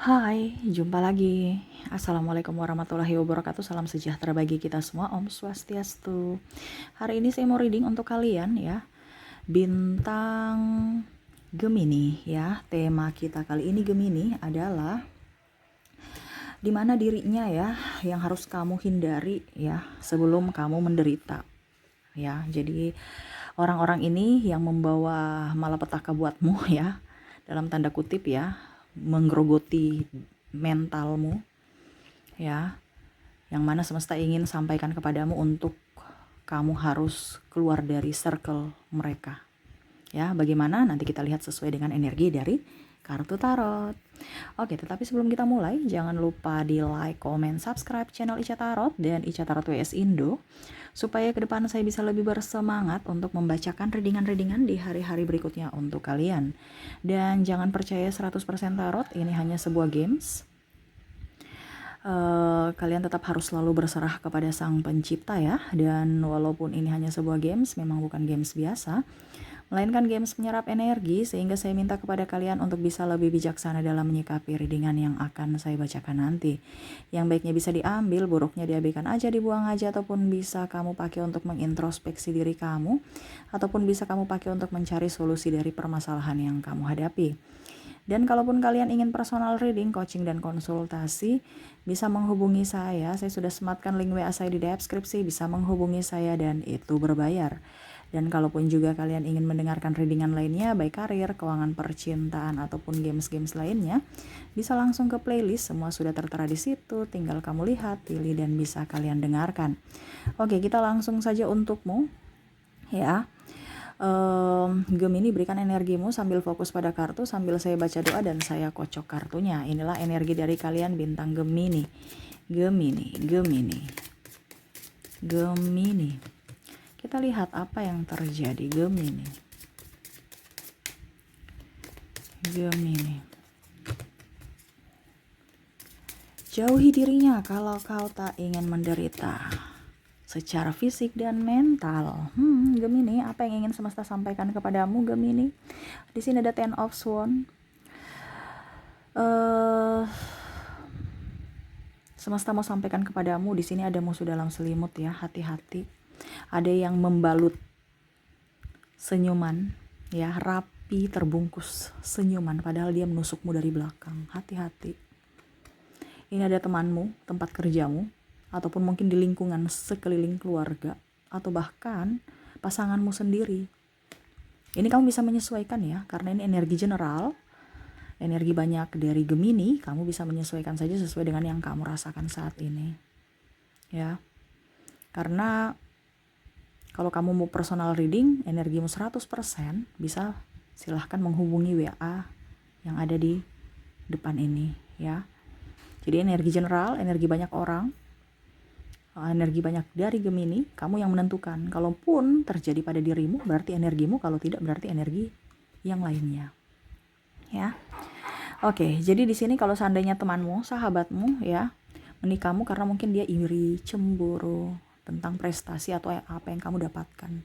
Hai, jumpa lagi. Assalamualaikum warahmatullahi wabarakatuh. Salam sejahtera bagi kita semua. Om Swastiastu. Hari ini saya mau reading untuk kalian ya. Bintang Gemini ya. Tema kita kali ini Gemini adalah dimana dirinya ya yang harus kamu hindari ya sebelum kamu menderita. Ya, jadi orang-orang ini yang membawa malapetaka buatmu ya, dalam tanda kutip ya, menggerogoti mentalmu ya, yang mana semesta ingin sampaikan kepadamu untuk kamu harus keluar dari circle mereka. Ya, bagaimana nanti kita lihat sesuai dengan energi dari kartu tarot. Oke, tetapi sebelum kita mulai, jangan lupa di like, comment, subscribe channel Ica Tarot dan Ica Tarot WS Indo, supaya ke depan saya bisa lebih bersemangat untuk membacakan readingan-readingan di hari-hari berikutnya untuk kalian. Dan jangan percaya 100% tarot, ini hanya sebuah games. Kalian tetap harus selalu berserah kepada sang pencipta ya. Dan walaupun ini hanya sebuah games, memang bukan games biasa, melainkan games menyerap energi, sehingga saya minta kepada kalian untuk bisa lebih bijaksana dalam menyikapi readingan yang akan saya bacakan nanti. Yang baiknya bisa diambil, buruknya diabaikan aja, dibuang aja, ataupun bisa kamu pakai untuk mengintrospeksi diri kamu, ataupun bisa kamu pakai untuk mencari solusi dari permasalahan yang kamu hadapi. Dan kalaupun kalian ingin personal reading, coaching, dan konsultasi, bisa menghubungi saya. Saya sudah sematkan link WA saya di deskripsi, bisa menghubungi saya dan itu berbayar. Dan kalaupun juga kalian ingin mendengarkan readingan lainnya, baik karir, keuangan, percintaan, ataupun games-games lainnya, bisa langsung ke playlist, semua sudah tertera di situ, tinggal kamu lihat, pilih, dan bisa kalian dengarkan. Oke, kita langsung saja untukmu, ya. Gemini, berikan energimu sambil fokus pada kartu, sambil saya baca doa dan saya kocok kartunya. Inilah energi dari kalian bintang Gemini. Gemini, Gemini, Gemini. Kita lihat apa yang terjadi Gemini. Gemini. Jauhi dirinya kalau kau tak ingin menderita secara fisik dan mental. Gemini, apa yang ingin semesta sampaikan kepadamu Gemini? Di sini ada Ten of Swords. Semesta mau sampaikan kepadamu, di sini ada musuh dalam selimut ya, hati-hati. Ada yang membalut senyuman ya, rapi terbungkus senyuman, padahal dia menusukmu dari belakang. Hati-hati. Ini ada temanmu, tempat kerjamu, ataupun mungkin di lingkungan sekeliling keluarga, atau bahkan pasanganmu sendiri. Ini kamu bisa menyesuaikan ya, karena ini energi general, energi banyak dari Gemini. Kamu bisa menyesuaikan saja sesuai dengan yang kamu rasakan saat ini ya. Karena kalau kamu mau personal reading, energimu 100%, bisa silahkan menghubungi WA yang ada di depan ini ya. Jadi energi general, energi banyak orang, energi banyak dari Gemini, kamu yang menentukan. Kalaupun terjadi pada dirimu, berarti energimu, kalau tidak berarti energi yang lainnya ya. Oke, jadi di sini kalau seandainya temanmu, sahabatmu ya, menikahmu karena mungkin dia iri, cemburu tentang prestasi atau apa yang kamu dapatkan.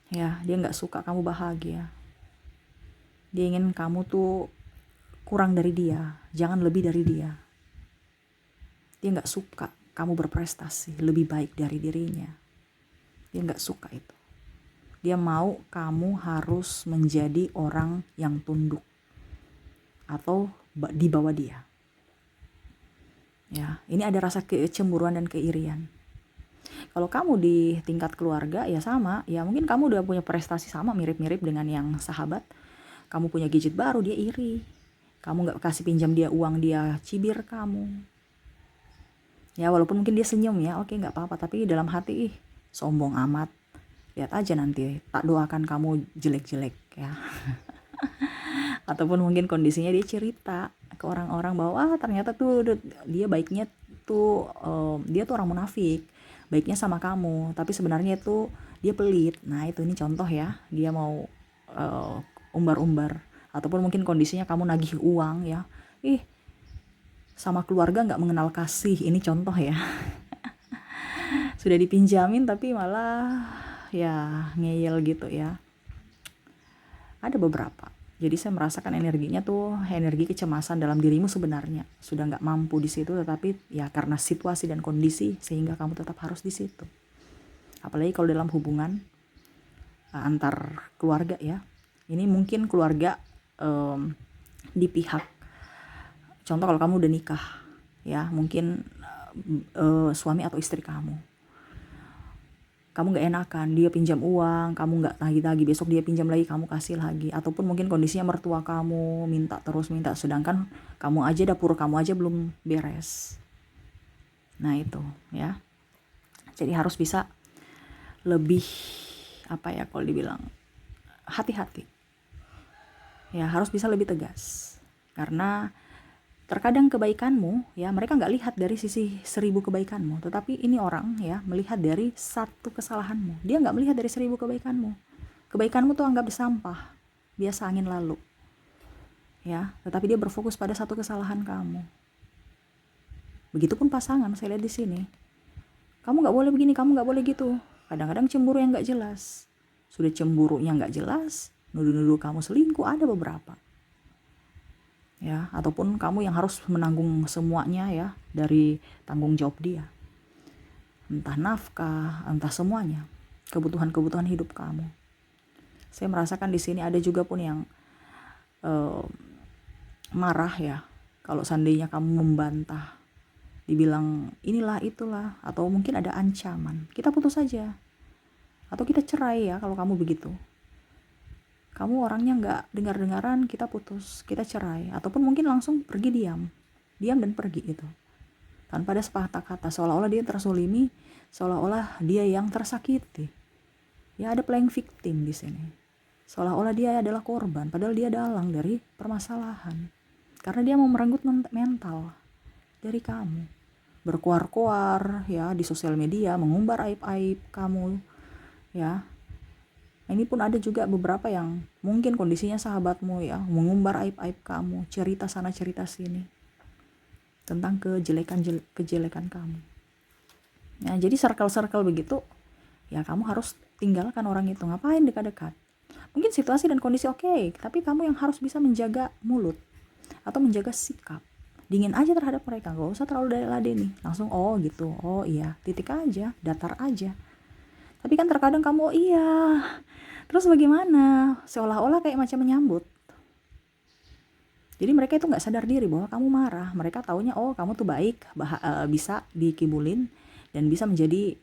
Ya, dia nggak suka kamu bahagia. Dia ingin kamu tuh kurang dari dia, jangan lebih dari dia. Dia nggak suka kamu berprestasi lebih baik dari dirinya. Dia nggak suka itu. Dia mau kamu harus menjadi orang yang tunduk atau di bawah dia. Ya, ini ada rasa kecemburuan dan keirian. Kalau kamu di tingkat keluarga ya sama, ya mungkin kamu udah punya prestasi sama mirip-mirip dengan yang sahabat. Kamu punya gadget baru, dia iri. Kamu nggak kasih pinjam dia uang, dia cibir kamu. Ya walaupun mungkin dia senyum ya, oke nggak apa-apa, tapi dalam hati sombong amat. Lihat aja nanti, tak doakan kamu jelek-jelek ya. Ataupun mungkin kondisinya dia cerita ke orang-orang bahwa ternyata tuh dia baiknya tuh dia tuh orang munafik, baiknya sama kamu, tapi sebenarnya itu dia pelit. Nah itu, ini contoh ya, dia mau umbar-umbar. Ataupun mungkin kondisinya kamu nagih uang ya, sama keluarga nggak mengenal kasih, ini contoh ya. Sudah dipinjamin tapi malah ya ngeyel gitu ya. Ada beberapa Jadi saya merasakan energinya tuh energi kecemasan dalam dirimu sebenarnya sudah nggak mampu di situ, tetapi ya karena situasi dan kondisi sehingga kamu tetap harus di situ. Apalagi kalau dalam hubungan antar keluarga ya. Ini mungkin keluarga di pihak, contoh kalau kamu udah nikah ya, mungkin suami atau istri kamu gak enakan, dia pinjam uang, kamu gak tagih-tagih, besok dia pinjam lagi, kamu kasih lagi. Ataupun mungkin kondisinya mertua kamu minta terus minta, sedangkan kamu aja, dapur kamu aja belum beres. Nah itu ya, jadi harus bisa lebih apa ya, kalau dibilang hati-hati ya, harus bisa lebih tegas. Karena terkadang kebaikanmu ya, mereka nggak lihat dari sisi 1000 kebaikanmu, tetapi ini orang ya melihat dari 1 kesalahanmu. Dia nggak melihat dari 1000 kebaikanmu. Kebaikanmu tuh anggap sampah, biasa angin lalu ya, tetapi dia berfokus pada 1 kesalahan kamu. Begitupun pasangan, saya lihat di sini, kamu nggak boleh begini, kamu nggak boleh gitu. Kadang-kadang cemburu yang nggak jelas, sudah cemburunya nggak jelas, nuduh-nuduh kamu selingkuh, ada beberapa ya, ataupun kamu yang harus menanggung semuanya ya, dari tanggung jawab dia, entah nafkah, entah semuanya, kebutuhan-kebutuhan hidup kamu. Saya merasakan di sini ada juga pun yang marah ya, kalau seandainya kamu membantah, dibilang inilah itulah, atau mungkin ada ancaman, kita putus saja, atau kita cerai ya kalau kamu begitu. Kamu orangnya nggak dengar-dengaran, kita putus, kita cerai, ataupun mungkin langsung pergi, diam dan pergi gitu, tanpa ada sepatah kata, seolah-olah dia tersolimi, seolah-olah dia yang tersakiti. Ya ada playing victim di sini, seolah-olah dia adalah korban, padahal dia dalang dari permasalahan, karena dia mau merenggut mental dari kamu, berkuar-kuar ya di sosial media, mengumbar aib-aib kamu ya. Ini pun ada juga beberapa yang mungkin kondisinya sahabatmu ya, mengumbar aib-aib kamu, cerita sana cerita sini tentang kejelekan kamu. Ya, jadi circle-circle begitu ya, kamu harus tinggalkan orang itu. Ngapain dekat-dekat? Mungkin situasi dan kondisi oke, tapi kamu yang harus bisa menjaga mulut atau menjaga sikap. Dingin aja terhadap mereka, gak usah terlalu ladeni, langsung oh gitu, oh iya, titik aja, datar aja. Tapi kan terkadang kamu oh iya, terus bagaimana? Seolah-olah kayak macam menyambut. Jadi mereka itu nggak sadar diri bahwa kamu marah. Mereka taunya oh kamu tuh baik, bisa dikibulin dan bisa menjadi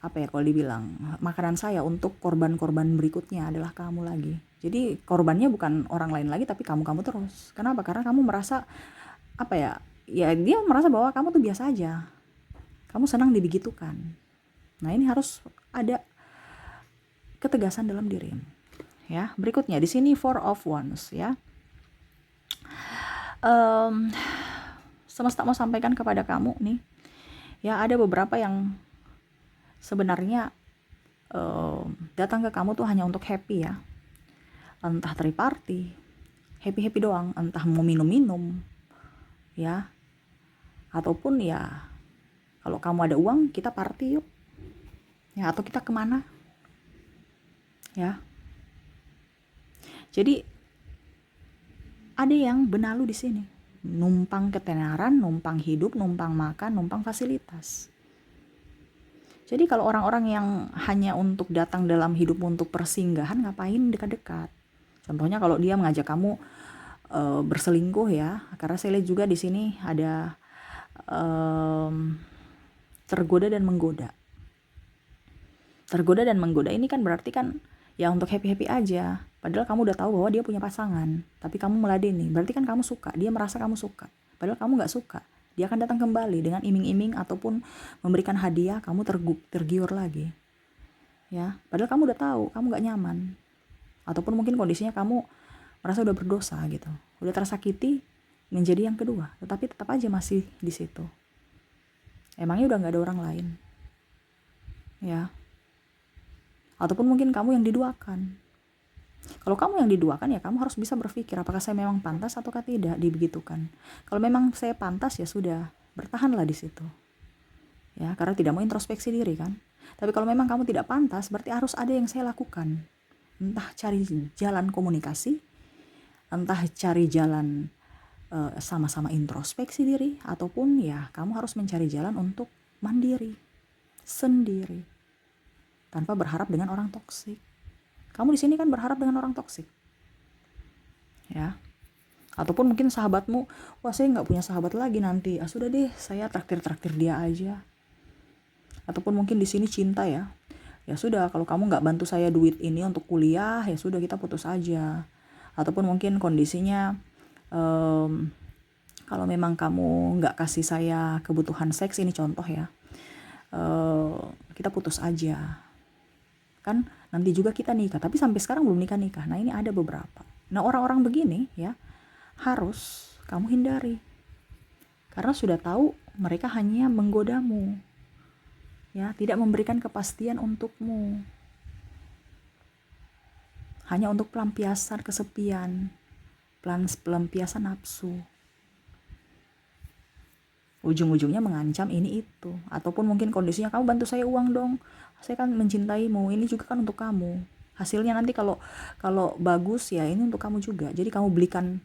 apa ya, kalau dibilang makanan saya untuk korban-korban berikutnya adalah kamu lagi. Jadi korbannya bukan orang lain lagi, tapi kamu terus. Kenapa? Karena kamu merasa apa ya? Ya dia merasa bahwa kamu tuh biasa aja. Kamu senang dibegitukan. Nah ini harus ada ketegasan dalam diri ya. Berikutnya di sini 4 of Wands ya. Semesta mau sampaikan kepada kamu nih ya, ada beberapa yang sebenarnya datang ke kamu tuh hanya untuk happy ya, entah triparty, happy doang, entah mau minum ya, ataupun ya kalau kamu ada uang kita party yuk ya, atau kita kemana ya. Jadi ada yang benalu di sini, numpang ketenaran, numpang hidup, numpang makan, numpang fasilitas. Jadi kalau orang-orang yang hanya untuk datang dalam hidup untuk persinggahan, ngapain dekat-dekat? Contohnya kalau dia mengajak kamu berselingkuh ya, karena saya lihat juga di sini ada tergoda dan menggoda. Tergoda dan menggoda ini kan berarti kan ya untuk happy aja, padahal kamu udah tahu bahwa dia punya pasangan, tapi kamu meladeni, berarti kan kamu suka, dia merasa kamu suka, padahal kamu nggak suka. Dia akan datang kembali dengan iming-iming ataupun memberikan hadiah, kamu tergiur lagi ya, padahal kamu udah tahu kamu nggak nyaman, ataupun mungkin kondisinya kamu merasa udah berdosa gitu, udah tersakiti menjadi yang kedua, tetapi tetap aja masih di situ. Emangnya udah nggak ada orang lain ya? Ataupun mungkin kamu yang diduakan. Kalau kamu yang diduakan ya kamu harus bisa berpikir apakah saya memang pantas ataukah tidak dibegitukan. Kalau memang saya pantas ya sudah, bertahanlah di situ ya, karena tidak mau introspeksi diri kan. Tapi kalau memang kamu tidak pantas, berarti harus ada yang saya lakukan, entah cari jalan komunikasi entah cari jalan sama-sama introspeksi diri, ataupun ya kamu harus mencari jalan untuk mandiri sendiri tanpa berharap dengan orang toksik. Kamu di sini kan berharap dengan orang toksik, ya. Ataupun mungkin sahabatmu, wah saya nggak punya sahabat lagi nanti, sudah deh saya traktir dia aja. Ataupun mungkin di sini cinta, ya sudah kalau kamu nggak bantu saya duit ini untuk kuliah, ya sudah kita putus aja. Ataupun mungkin kondisinya kalau memang kamu nggak kasih saya kebutuhan seks, ini contoh ya, kita putus aja. Kan nanti juga kita nikah, tapi sampai sekarang belum nikah. Nah ini ada beberapa. Nah orang-orang begini ya harus kamu hindari, karena sudah tahu mereka hanya menggodamu, ya, tidak memberikan kepastian untukmu, hanya untuk pelampiasan kesepian, pelampiasan nafsu. Ujung-ujungnya mengancam ini itu. Ataupun mungkin kondisinya, kamu bantu saya uang dong, saya kan mencintaimu, ini juga kan untuk kamu, hasilnya nanti kalau bagus ya ini untuk kamu juga, jadi kamu belikan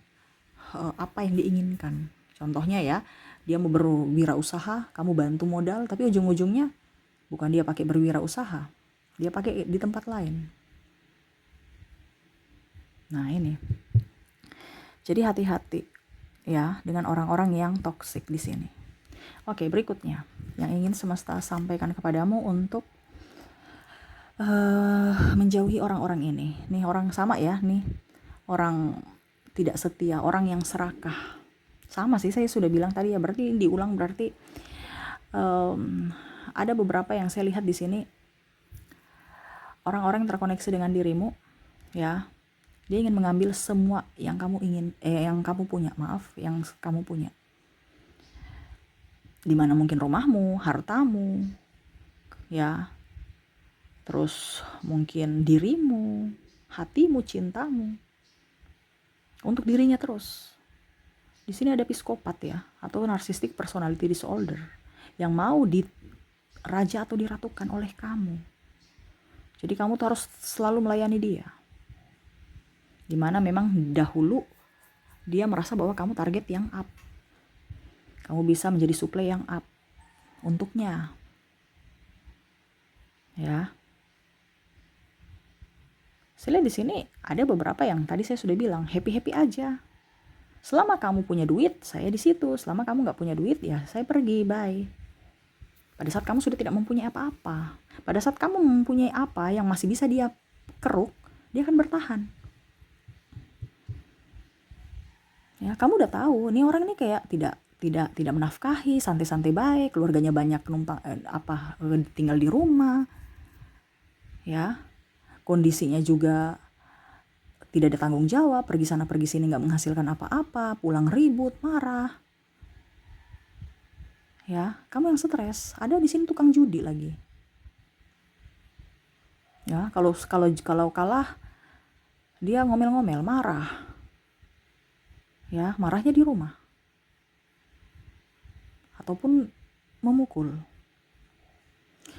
apa yang diinginkan. Contohnya ya, dia mau berwirausaha, kamu bantu modal, tapi ujung-ujungnya bukan dia pakai berwirausaha, dia pakai di tempat lain. Nah ini, jadi hati-hati ya dengan orang-orang yang toksik di sini. Oke, berikutnya yang ingin semesta sampaikan kepadamu untuk menjauhi orang-orang ini. Nih orang sama ya, nih orang tidak setia, orang yang serakah. Sama sih, saya sudah bilang tadi ya, berarti diulang, berarti ada beberapa yang saya lihat di sini, orang-orang yang terkoneksi dengan dirimu, ya, dia ingin mengambil semua yang kamu punya. Dimana mungkin rumahmu, hartamu, ya, terus mungkin dirimu, hatimu, cintamu, untuk dirinya terus. Di sini ada psikopat ya, atau narcissistic personality disorder, yang mau diraja atau diratukan oleh kamu. Jadi kamu tuh harus selalu melayani dia. Dimana memang dahulu dia merasa bahwa kamu target yang up, kamu bisa menjadi suplai yang up untuknya, ya. Saya lihat di sini ada beberapa yang tadi saya sudah bilang, happy aja. Selama kamu punya duit, saya di situ. Selama kamu nggak punya duit, ya saya pergi, bye. Pada saat kamu sudah tidak mempunyai apa-apa, pada saat kamu mempunyai apa yang masih bisa dia keruk, dia akan bertahan. Ya, kamu udah tahu, nih orang ini kayak tidak menafkahi, santai-santai baik, keluarganya banyak penumpang tinggal di rumah, ya, kondisinya juga tidak ada tanggung jawab, pergi sana pergi sini nggak menghasilkan apa-apa, pulang ribut, marah, ya, kamu yang stres. Ada di sini tukang judi lagi, ya, kalau kalah dia ngomel-ngomel, marah, ya, marahnya di rumah ataupun memukul.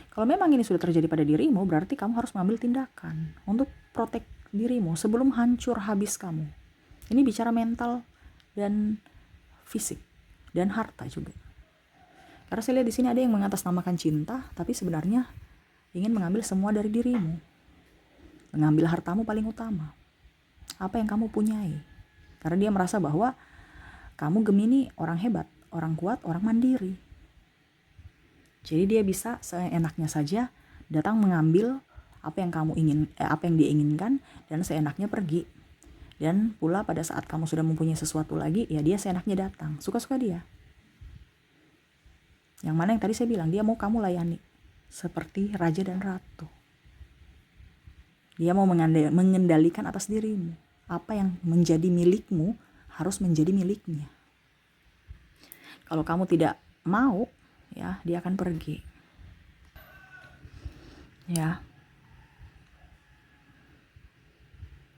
Kalau memang ini sudah terjadi pada dirimu, berarti kamu harus mengambil tindakan untuk protek dirimu sebelum hancur habis kamu. Ini bicara mental dan fisik dan harta juga. Karena saya lihat di sini ada yang mengatasnamakan cinta, tapi sebenarnya ingin mengambil semua dari dirimu, mengambil hartamu paling utama, apa yang kamu punyai. Karena dia merasa bahwa kamu Gemini orang hebat, orang kuat, orang mandiri. Jadi dia bisa seenaknya saja datang mengambil apa yang dia inginkan, dan seenaknya pergi. Dan pula pada saat kamu sudah mempunyai sesuatu lagi, ya dia seenaknya datang, suka-suka dia. Yang mana yang tadi saya bilang, dia mau kamu layani seperti raja dan ratu. Dia mau mengendalikan atas dirimu. Apa yang menjadi milikmu harus menjadi miliknya. Kalau kamu tidak mau, ya dia akan pergi, ya.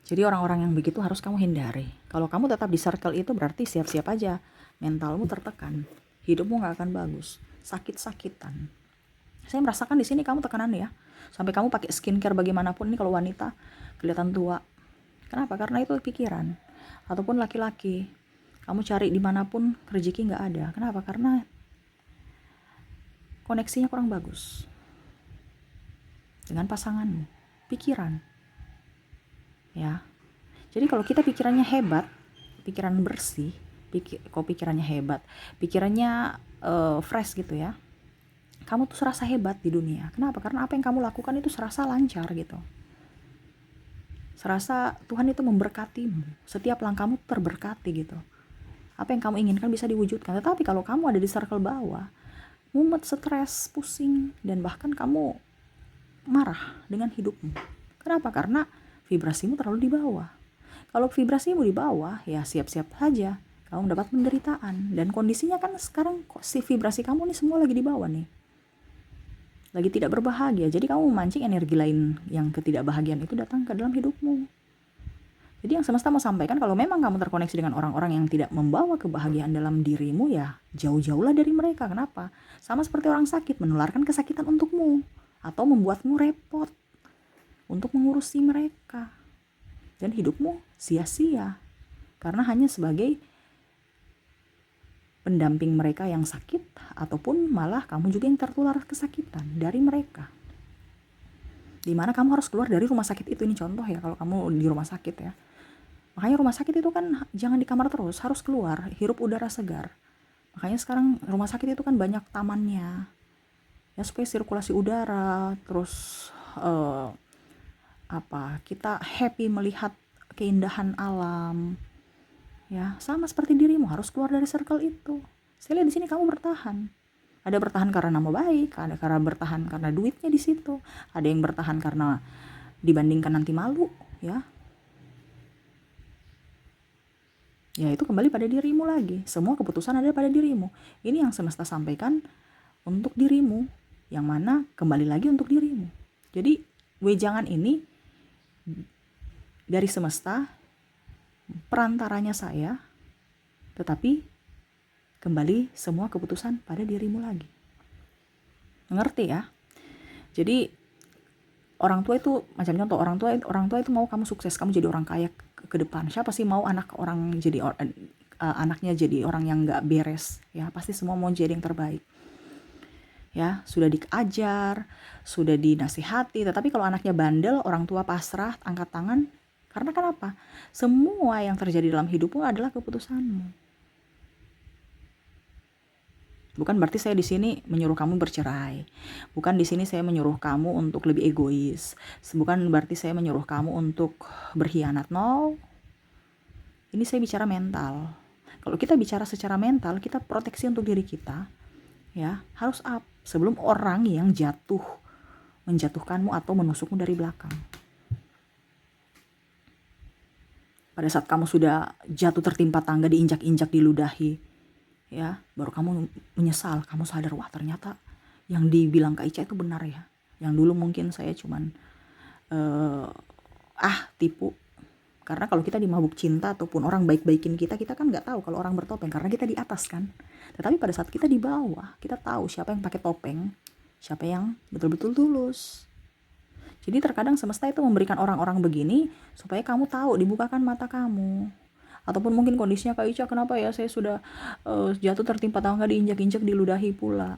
Jadi orang-orang yang begitu harus kamu hindari. Kalau kamu tetap di circle itu, berarti siap-siap aja mentalmu tertekan, hidupmu nggak akan bagus, sakit-sakitan. Saya merasakan di sini kamu tekanan ya, sampai kamu pakai skincare bagaimanapun. Ini kalau wanita kelihatan tua. Kenapa? Karena itu pikiran. Ataupun laki-laki, kamu cari dimanapun rezeki nggak ada. Kenapa? Karena koneksinya kurang bagus dengan pasanganmu, pikiran, ya. Jadi kalau kita pikirannya hebat, pikiran bersih, pikirannya hebat, pikirannya fresh gitu ya, kamu tuh serasa hebat di dunia. Kenapa? Karena apa yang kamu lakukan itu serasa lancar gitu. Serasa Tuhan itu memberkatimu. Setiap langkahmu terberkati gitu. Apa yang kamu inginkan bisa diwujudkan. Tetapi kalau kamu ada di circle bawah, mumet, stres, pusing, dan bahkan kamu marah dengan hidupmu. Kenapa? Karena vibrasimu terlalu di bawah. Kalau vibrasimu di bawah, ya siap-siap saja kamu mendapat penderitaan. Dan kondisinya kan sekarang si vibrasi kamu nih semua lagi di bawah nih. Lagi tidak berbahagia. Jadi kamu memancing energi lain yang ketidakbahagiaan itu datang ke dalam hidupmu. Jadi yang semesta mau sampaikan, kalau memang kamu terkoneksi dengan orang-orang yang tidak membawa kebahagiaan dalam dirimu, ya jauh-jauhlah dari mereka. Kenapa? Sama seperti orang sakit, menularkan kesakitan untukmu. Atau membuatmu repot untuk mengurusi mereka. Dan hidupmu sia-sia. Karena hanya sebagai pendamping mereka yang sakit, ataupun malah kamu juga yang tertular kesakitan dari mereka. Dimana kamu harus keluar dari rumah sakit itu. Ini contoh ya, kalau kamu di rumah sakit ya. Makanya rumah sakit itu kan jangan di kamar terus, harus keluar, hirup udara segar. Makanya sekarang rumah sakit itu kan banyak tamannya, ya supaya sirkulasi udara, terus kita happy melihat keindahan alam. Ya, sama seperti dirimu, harus keluar dari circle itu. Saya lihat di sini kamu bertahan. Ada bertahan karena nama baik, ada karena bertahan karena duitnya di situ, ada yang bertahan karena dibandingkan nanti malu, ya. Ya itu kembali pada dirimu lagi. Semua keputusan ada pada dirimu. Ini yang semesta sampaikan untuk dirimu, yang mana kembali lagi untuk dirimu. Jadi wejangan ini dari semesta, perantaranya saya, tetapi kembali semua keputusan pada dirimu lagi. Mengerti ya? Jadi orang tua itu macam contoh, orang tua itu mau kamu sukses, kamu jadi orang kaya ke depan. Siapa sih mau anaknya jadi orang yang nggak beres? Ya pasti semua mau jadi yang terbaik. Ya sudah diajar, sudah dinasihati, tetapi kalau anaknya bandel, orang tua pasrah, angkat tangan. Karena kenapa? Semua yang terjadi dalam hidupmu adalah keputusanmu. Bukan berarti saya di sini menyuruh kamu bercerai. Bukan di sini saya menyuruh kamu untuk lebih egois. Bukan berarti saya menyuruh kamu untuk berkhianat. No. Ini saya bicara mental. Kalau kita bicara secara mental, kita proteksi untuk diri kita. Ya, harus up sebelum orang yang menjatuhkanmu atau menusukmu dari belakang. Pada saat kamu sudah jatuh tertimpa tangga, diinjak-injak, diludahi, ya baru kamu menyesal, kamu sadar, wah ternyata yang dibilang Kak Ica itu benar ya. Yang dulu mungkin saya cuman tipu. Karena kalau kita dimabuk cinta ataupun orang baik-baikin kita kan nggak tahu kalau orang bertopeng, karena kita di atas kan. Tetapi pada saat kita di bawah, kita tahu siapa yang pakai topeng, siapa yang betul-betul tulus. Jadi terkadang semesta itu memberikan orang-orang begini supaya kamu tahu, dibukakan mata kamu. Ataupun mungkin kondisinya Kak Ica, kenapa ya saya sudah jatuh tertimpa tangga, diinjak-injak, diludahi pula.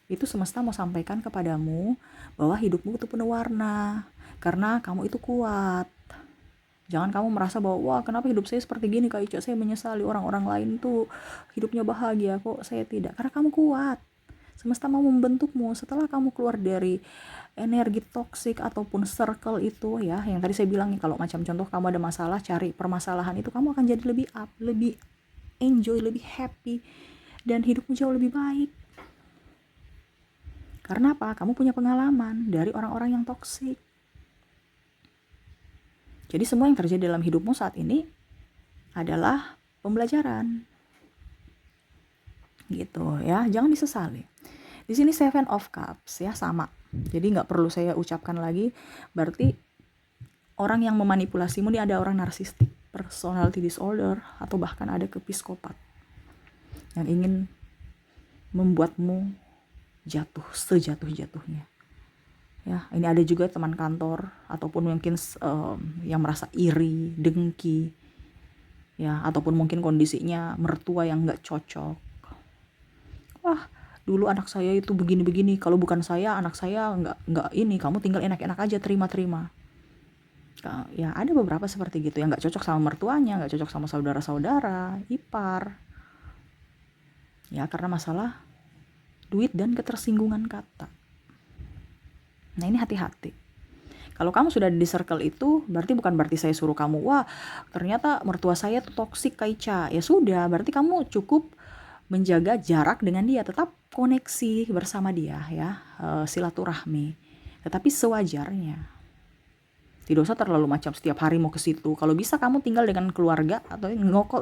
Itu semesta mau sampaikan kepadamu bahwa hidupmu itu penuh warna, karena kamu itu kuat. Jangan kamu merasa bahwa, wah kenapa hidup saya seperti gini Kak Ica, saya menyesali, orang-orang lain tuh hidupnya bahagia, kok saya tidak. Karena kamu kuat. Semesta mau membentukmu setelah kamu keluar dari energi toksik ataupun circle itu ya, yang tadi saya bilang, kalau macam contoh kamu ada masalah, cari permasalahan itu, kamu akan jadi lebih up, lebih enjoy, lebih happy, dan hidupmu jauh lebih baik. Karena apa? Kamu punya pengalaman dari orang-orang yang toksik. Jadi semua yang terjadi dalam hidupmu saat ini adalah pembelajaran. Gitu ya, jangan disesali. Di sini Seven of Cups ya, sama. Jadi nggak perlu saya ucapkan lagi. Berarti orang yang memanipulasimu ini ada orang narsistik, personality disorder, atau bahkan ada ke psikopat yang ingin membuatmu jatuh sejatuh-jatuhnya. Ya, ini ada juga teman kantor ataupun mungkin yang merasa iri, dengki. ya, ataupun mungkin kondisinya mertua yang nggak cocok. Wah, dulu anak saya itu begini-begini, kalau bukan saya, anak saya nggak ini, kamu tinggal enak-enak aja, terima-terima. Ya ada beberapa seperti gitu yang nggak cocok sama mertuanya, nggak cocok sama saudara-saudara, ipar. Ya karena masalah duit dan ketersinggungan kata. Nah ini hati-hati. Kalau kamu sudah di circle itu, bukan berarti saya suruh kamu, wah ternyata mertua saya tuh toksik Kak Ica. Ya sudah, berarti kamu cukup menjaga jarak dengan dia, tetap koneksi bersama dia ya, silaturahmi. Tetapi sewajarnya. Tidak usah terlalu macam setiap hari mau ke situ. Kalau bisa kamu tinggal dengan keluarga atau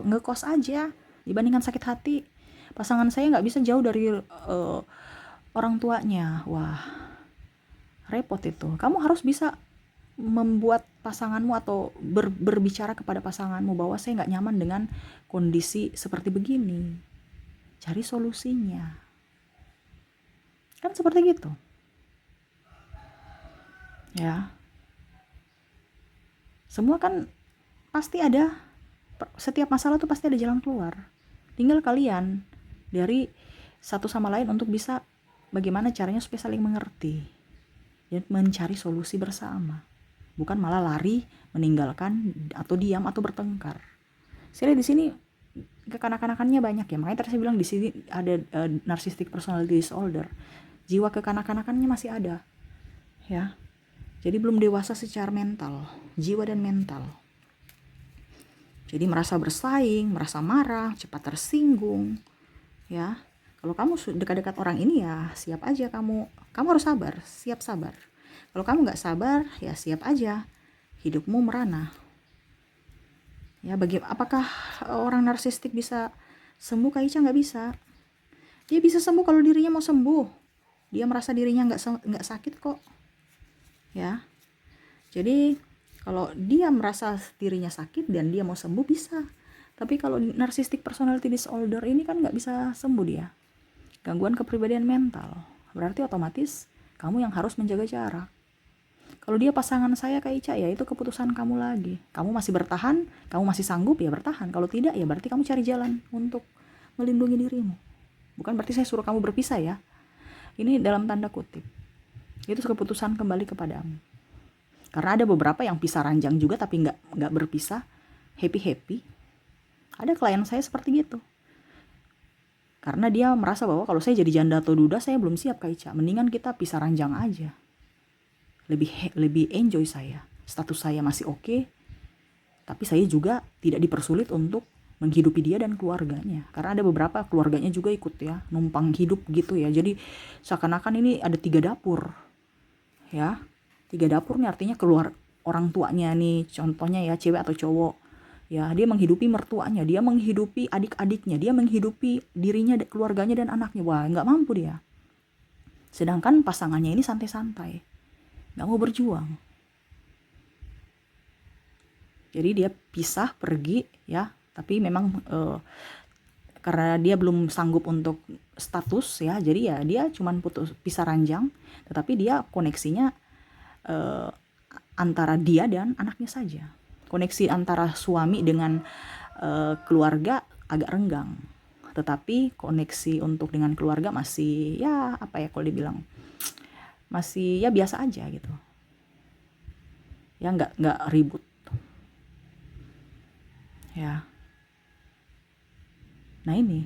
ngekos aja dibandingkan sakit hati. Pasangan saya nggak bisa jauh dari orang tuanya. Wah, repot itu. Kamu harus bisa membuat pasanganmu atau berbicara kepada pasanganmu bahwa saya nggak nyaman dengan kondisi seperti begini. Cari solusinya. Kan seperti gitu. Ya. Semua kan pasti ada, setiap masalah tuh pasti ada jalan keluar. Tinggal kalian dari satu sama lain untuk bisa bagaimana caranya supaya saling mengerti dan mencari solusi bersama. Bukan malah lari, meninggalkan atau diam atau bertengkar. Saya lihat di sini kekanak-kanakannya banyak ya. Makanya tadi saya bilang di sini ada narcissistic personality disorder. Jiwa kekanak-kanakannya masih ada. Ya. Jadi belum dewasa secara mental, jiwa dan mental. Jadi merasa bersaing, merasa marah, cepat tersinggung. Ya. Kalau kamu dekat-dekat orang ini ya siap aja kamu harus sabar, siap sabar. Kalau kamu nggak sabar, ya siap aja hidupmu merana. Ya, apakah orang narsistik bisa sembuh? Kak Ica nggak bisa. Dia bisa sembuh kalau dirinya mau sembuh. Dia merasa dirinya nggak sakit kok. Ya, jadi kalau dia merasa dirinya sakit dan dia mau sembuh bisa. Tapi kalau narcissistic personality disorder ini kan nggak bisa sembuh dia. Gangguan kepribadian mental. Berarti otomatis kamu yang harus menjaga jarak. Kalau dia pasangan saya Kak Ica, ya itu keputusan kamu lagi. Kamu masih bertahan, kamu masih sanggup ya bertahan. Kalau tidak ya berarti kamu cari jalan untuk melindungi dirimu. Bukan berarti saya suruh kamu berpisah ya. Ini dalam tanda kutip. Itu keputusan kembali kepadamu. Karena ada beberapa yang pisah ranjang juga tapi nggak berpisah, happy. Ada klien saya seperti gitu. Karena dia merasa bahwa kalau saya jadi janda atau duda saya belum siap Kak Ica. Mendingan kita pisah ranjang aja. Lebih enjoy saya. Status saya masih oke, tapi saya juga tidak dipersulit untuk menghidupi dia dan keluarganya. Karena ada beberapa keluarganya juga ikut ya, numpang hidup gitu ya. Jadi seakan-akan ini ada 3 dapur. Ya. 3 dapur nih artinya keluar orang tuanya nih, contohnya ya cewek atau cowok. Ya, dia menghidupi mertuanya, dia menghidupi adik-adiknya, dia menghidupi dirinya, keluarganya dan anaknya. Wah, nggak mampu dia. Sedangkan pasangannya ini santai-santai. Nggak mau berjuang. Jadi dia pisah, pergi ya. Tapi memang karena dia belum sanggup untuk status ya. Jadi ya dia cuman pisah ranjang. Tetapi dia koneksinya antara dia dan anaknya saja. Koneksi antara suami dengan keluarga agak renggang. Tetapi koneksi untuk dengan keluarga masih ya apa ya kalau dibilang masih ya biasa aja gitu. Ya nggak ribut. Ya. Nah ini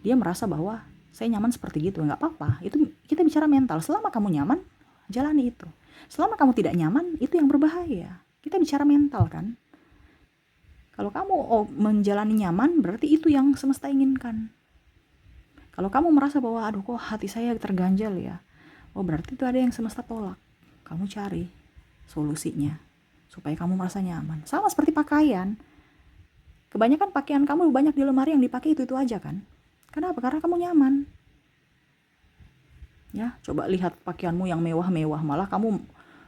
dia merasa bahwa saya nyaman seperti gitu, nggak apa-apa. Itu kita bicara mental. Selama kamu nyaman, jalani itu. Selama kamu tidak nyaman, itu yang berbahaya. Kita bicara mental kan. Kalau kamu menjalani nyaman, berarti itu yang semesta inginkan. Kalau kamu merasa bahwa aduh kok hati saya terganjal ya, berarti itu ada yang semesta tolak. Kamu cari solusinya supaya kamu merasa nyaman. Sama seperti pakaian. Kebanyakan pakaian kamu banyak di lemari yang dipakai itu aja kan. Kenapa? Karena kamu nyaman. Ya, coba lihat pakaianmu yang mewah-mewah, malah kamu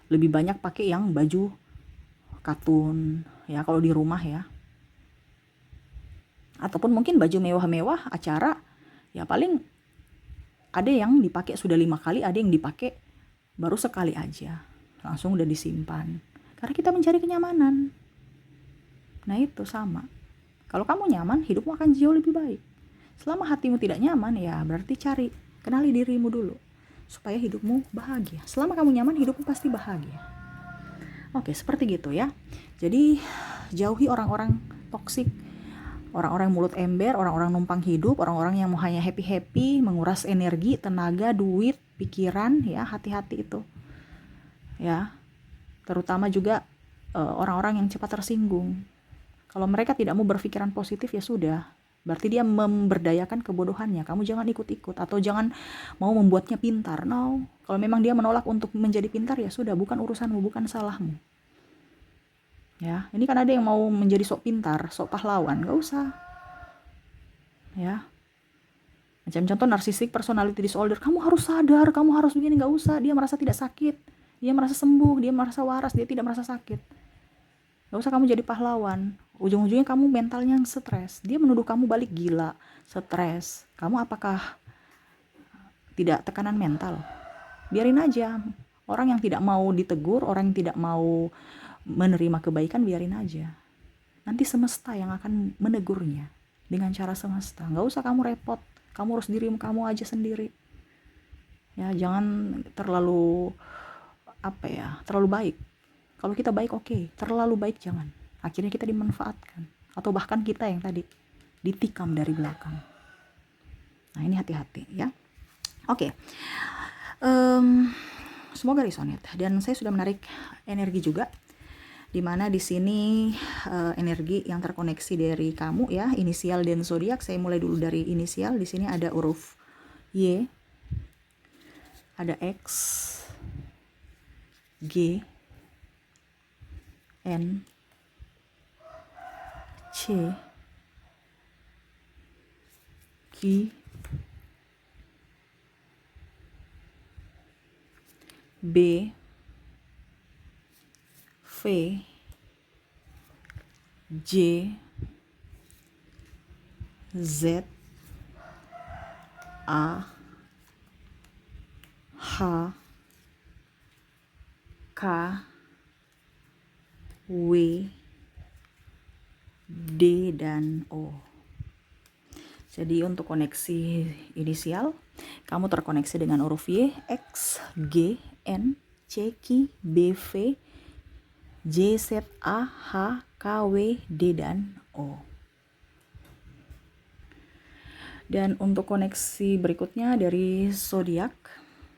lebih banyak pakai yang baju katun ya kalau di rumah ya. Ataupun mungkin baju mewah-mewah acara ya paling ada yang dipakai sudah 5 kali, ada yang dipakai baru sekali aja. Langsung udah disimpan. Karena kita mencari kenyamanan. Nah itu sama. Kalau kamu nyaman, hidupmu akan jauh lebih baik. Selama hatimu tidak nyaman, ya berarti kenali dirimu dulu supaya hidupmu bahagia. Selama kamu nyaman, hidupmu pasti bahagia. Oke, seperti gitu ya. Jadi jauhi orang-orang toksik, orang-orang mulut ember, orang-orang numpang hidup, orang-orang yang mau hanya happy-happy, menguras energi, tenaga, duit, pikiran, ya, hati-hati itu. Ya. Terutama juga orang-orang yang cepat tersinggung. Kalau mereka tidak mau berpikiran positif, ya sudah. Berarti dia memberdayakan kebodohannya. Kamu jangan ikut-ikut atau jangan mau membuatnya pintar. No. Kalau memang dia menolak untuk menjadi pintar, ya sudah, bukan urusanmu, bukan salahmu. Ya, ini kan ada yang mau menjadi sok pintar, sok pahlawan, gak usah. Ya. Macam contoh narcissistic personality disorder, kamu harus sadar, kamu harus begini, gak usah. Dia merasa tidak sakit, dia merasa sembuh, dia merasa waras, dia tidak merasa sakit. Gak usah kamu jadi pahlawan. Ujung-ujungnya kamu mentalnya yang stres. Dia menuduh kamu balik gila, stres. Kamu apakah tidak tekanan mental? Biarin aja. Orang yang tidak mau ditegur, orang yang tidak mau menerima kebaikan, biarin aja. Nanti semesta yang akan menegurnya dengan cara semesta. Gak usah kamu repot. Kamu urus dirimu kamu aja sendiri. Ya, jangan terlalu terlalu baik. Kalau kita baik oke, terlalu baik jangan. Akhirnya kita dimanfaatkan atau bahkan kita yang tadi ditikam dari belakang. Nah, ini hati-hati ya. Oke. Semoga resonate, dan saya sudah menarik energi juga, dimana di sini energi yang terkoneksi dari kamu ya, inisial dan zodiak. Saya mulai dulu dari inisial. Di sini ada huruf Y, ada X, G, N, C, Q, B, V, J, Z, A, H, K, W, D, dan O. Jadi untuk koneksi inisial, kamu terkoneksi dengan huruf Y, X, G, N, C, Q, B, V, J, Z, A, H, K, W, D, dan O. Dan untuk koneksi berikutnya dari zodiak,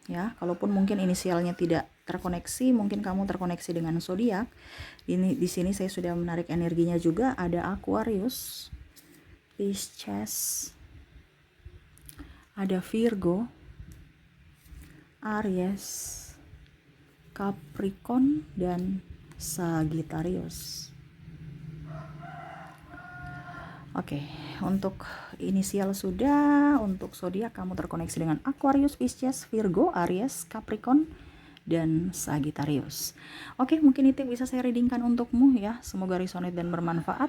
ya, kalaupun mungkin inisialnya tidak terkoneksi, mungkin kamu terkoneksi dengan zodiak. Di sini saya sudah menarik energinya juga, ada Aquarius, Pisces, ada Virgo, Aries, Capricorn, dan Sagittarius. Oke, untuk inisial sudah, untuk zodiak kamu terkoneksi dengan Aquarius, Pisces, Virgo, Aries, Capricorn, dan Sagittarius. Oke, mungkin itu yang bisa saya readingkan untukmu ya. Semoga resonate dan bermanfaat.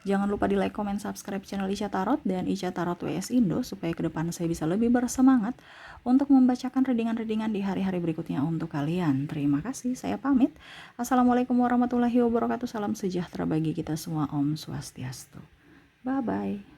Jangan lupa di like, comment, subscribe channel Ica Tarot dan Ica Tarot WS Indo supaya ke depan saya bisa lebih bersemangat untuk membacakan readingan-readingan di hari-hari berikutnya untuk kalian. Terima kasih, saya pamit. Assalamualaikum warahmatullahi wabarakatuh. Salam sejahtera bagi kita semua. Om Swastiastu. Bye-bye.